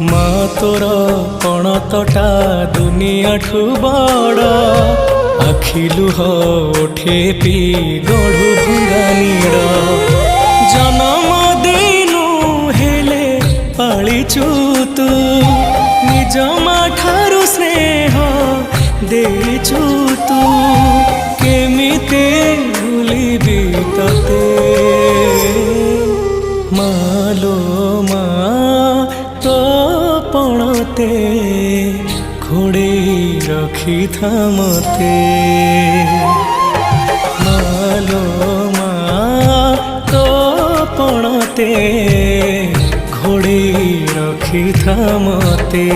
মা তোর পণতটা দুনিয়াঠু বড় আখি লুহ ওঠে পি গড়ু ভঙ্গা নীড় জনম দেইনু হেলে পালিছু তু নিজ মা ঠারু স্নেহ ଦେଇଛୁ ତୁ କେମିତି ଭୁଲିବି ତତେ ମାଲୋ ମା ତୋ ପଣତେ ଘୋଡ଼େଇ ରଖିଥା ମତେ ମାଲୋ ମା ତୋ ପଣତେ ଘୋଡ଼େଇ ରଖିଥା ମତେ।